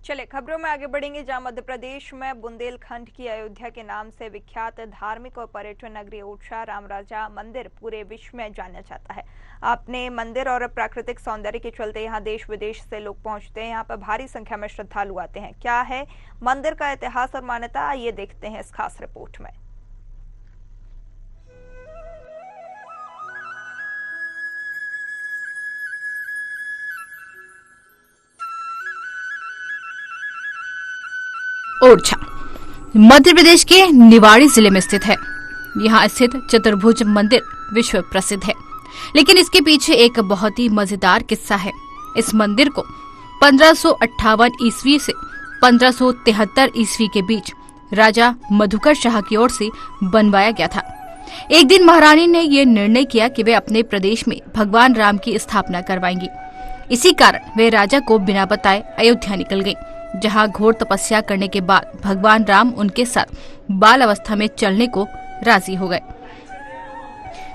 चले खबरों में आगे बढ़ेंगे, जहां मध्य प्रदेश में बुंदेलखंड की अयोध्या के नाम से विख्यात धार्मिक और पर्यटन नगरी ओरछा रामराजा मंदिर पूरे विश्व में जाना जाता है। अपने मंदिर और प्राकृतिक सौंदर्य के चलते यहां देश विदेश से लोग पहुंचते हैं। यहां पर भारी संख्या में श्रद्धालु आते हैं। क्या है मंदिर का इतिहास और मान्यता, ये देखते हैं इस खास रिपोर्ट में। ओरछा मध्य प्रदेश के निवाड़ी जिले में स्थित है। यहाँ स्थित चतुर्भुज मंदिर विश्व प्रसिद्ध है, लेकिन इसके पीछे एक बहुत ही मजेदार किस्सा है। इस मंदिर को 1558 ईस्वी से 1573 ईस्वी के बीच राजा मधुकर शाह की ओर से बनवाया गया था। एक दिन महारानी ने ये निर्णय किया कि वे अपने प्रदेश में भगवान राम की स्थापना करवाएंगी। इसी कारण वे राजा को बिना बताए अयोध्या निकल गयी, जहां घोर तपस्या करने के बाद भगवान राम उनके साथ बाल अवस्था में चलने को राजी हो गए।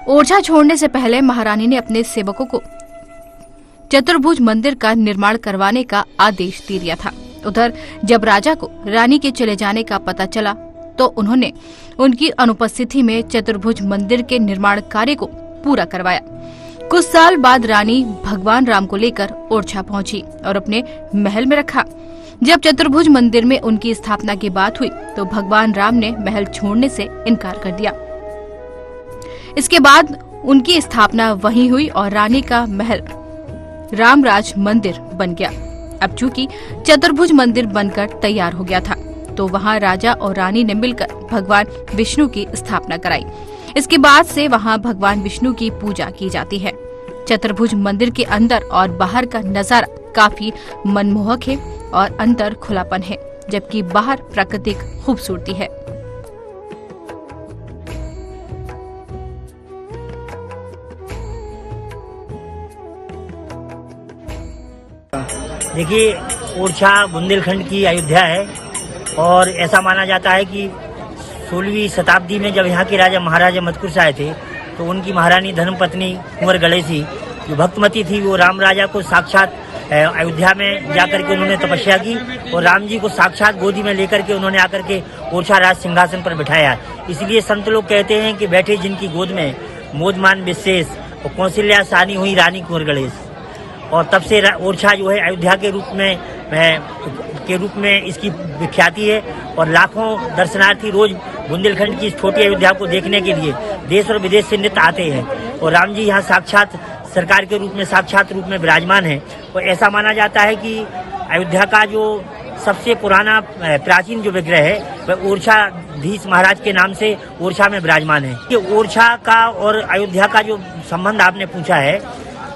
ओरछा छोड़ने से पहले महारानी ने अपने सेवकों को चतुर्भुज मंदिर का निर्माण करवाने का आदेश दे दिया था। उधर जब राजा को रानी के चले जाने का पता चला तो उन्होंने उनकी अनुपस्थिति में चतुर्भुज मंदिर के निर्माण कार्य को पूरा करवाया। कुछ साल बाद रानी भगवान राम को लेकर ओरछा पहुंची और अपने महल में रखा। जब चतुर्भुज मंदिर में उनकी स्थापना की बात हुई तो भगवान राम ने महल छोड़ने से इनकार कर दिया। इसके बाद उनकी स्थापना वहीं हुई और रानी का महल रामराज मंदिर बन गया। अब चूंकि चतुर्भुज मंदिर बनकर तैयार हो गया था तो वहां राजा और रानी ने मिलकर भगवान विष्णु की स्थापना कराई। इसके बाद से वहां भगवान विष्णु की पूजा की जाती है। चतुर्भुज मंदिर के अंदर और बाहर का नजारा काफी मनमोहक है और अंदर खुलापन है, जबकि बाहर प्राकृतिक खूबसूरती है। देखिए, ओरछा बुंदेलखंड की अयोध्या है और ऐसा माना जाता है कि 16वीं शताब्दी में जब यहाँ के राजा महाराजा मधुकर शाह थे तो उनकी महारानी धर्मपत्नी कुंवर गणेशी जो भक्तमती थी, वो राम राजा को साक्षात अयोध्या में जाकर के उन्होंने तपस्या की और राम जी को साक्षात गोदी में लेकर के उन्होंने आकर के ओरछा राज सिंहासन पर बिठाया। इसलिए संत लोग कहते हैं कि बैठे जिनकी गोद में मोदमान विशेष और कौशल्या सानी हुई रानी कुंवर गणेश। और तब से ओरछा जो है अयोध्या के रूप में इसकी विख्याति है और लाखों दर्शनार्थी रोज बुंदेलखंड की इस छोटी अयोध्या को देखने के लिए देश और विदेश से नित्य आते हैं। और राम जी यहाँ साक्षात सरकार के रूप में साक्षात रूप में विराजमान है। और ऐसा माना जाता है कि अयोध्या का जो सबसे पुराना प्राचीन जो विग्रह है वह ओरछाधीश महाराज के नाम से ओरछा में विराजमान है। ये ओरछा का और अयोध्या का जो संबंध आपने पूछा है,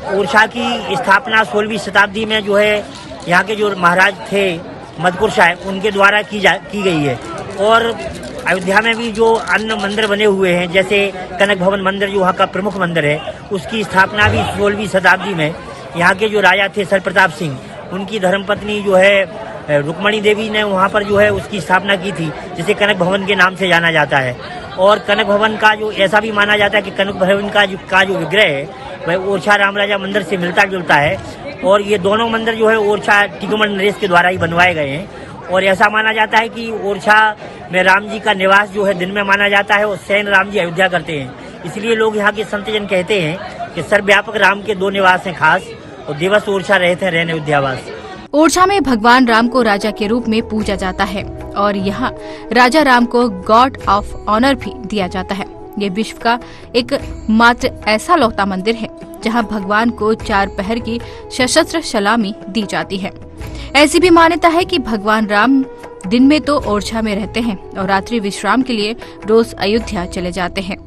ओरछा की स्थापना 16वीं शताब्दी में जो है यहाँ के जो महाराज थे मधुकर शाह, उनके द्वारा की गई है। और अयोध्या में भी जो अन्य मंदिर बने हुए हैं, जैसे कनक भवन मंदिर जो वहाँ का प्रमुख मंदिर है, उसकी स्थापना भी 16वीं शताब्दी में यहाँ के जो राजा थे सरप्रताप सिंह, उनकी धर्मपत्नी जो है रुक्मणी देवी ने वहाँ पर जो है उसकी स्थापना की थी, जिसे कनक भवन के नाम से जाना जाता है। और कनक भवन का जो ऐसा भी माना जाता है कि कनक भवन का जो विग्रह है वह ओरछा रामराजा मंदिर से मिलता जुलता है। और ये दोनों मंदिर जो है ओरछा टिकुमन नरेश के द्वारा ही बनवाए गए हैं। और ऐसा माना जाता है कि ओरछा में राम जी का निवास जो है दिन में माना जाता है और शयन राम जी अयोध्या करते हैं। इसलिए लोग यहाँ के संतजन कहते हैं कि सर्वव्यापक राम के दो निवास हैं खास, और दिवस ओरछा रहते रहने अयोध्यावास। ओरछा में भगवान राम को राजा के रूप में पूजा जाता है और यहाँ राजा राम को गॉड ऑफ ऑनर भी दिया जाता है। ये विश्व का एक मात्र ऐसा लौता मंदिर है जहाँ भगवान को 4 पहर की सशस्त्र सलामी दी जाती है। ऐसी भी मान्यता है कि भगवान राम दिन में तो ओरछा में रहते हैं और रात्रि विश्राम के लिए रोज अयोध्या चले जाते हैं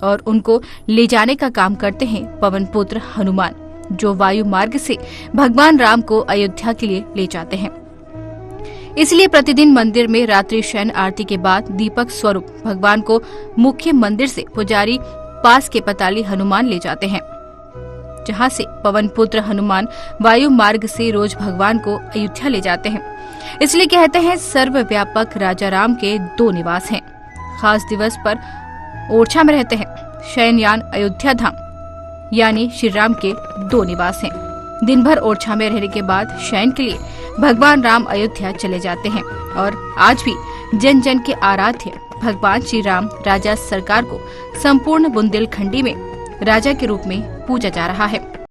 और उनको ले जाने का काम करते हैं पवन पुत्र हनुमान, जो वायु मार्ग से भगवान राम को अयोध्या के लिए ले जाते हैं। इसलिए प्रतिदिन मंदिर में रात्रि शयन आरती के बाद दीपक स्वरूप भगवान को मुख्य मंदिर से पुजारी पास के पताली हनुमान ले जाते हैं, जहां से पवन पुत्र हनुमान वायु मार्ग से रोज भगवान को अयोध्या ले जाते हैं। इसलिए कहते हैं सर्वव्यापक राजा राम के 2 निवास हैं। खास दिवस पर ओरछा में रहते हैं। शयनयान अयोध्या धाम यानी श्री राम के 2 निवास हैं। दिन भर ओरछा में रहने के बाद शयन के लिए भगवान राम अयोध्या चले जाते हैं और आज भी जन जन के आराध्य भगवान श्री राम राजा सरकार को संपूर्ण बुंदेलखंडी में राजा के रूप में पूजा जा रहा है।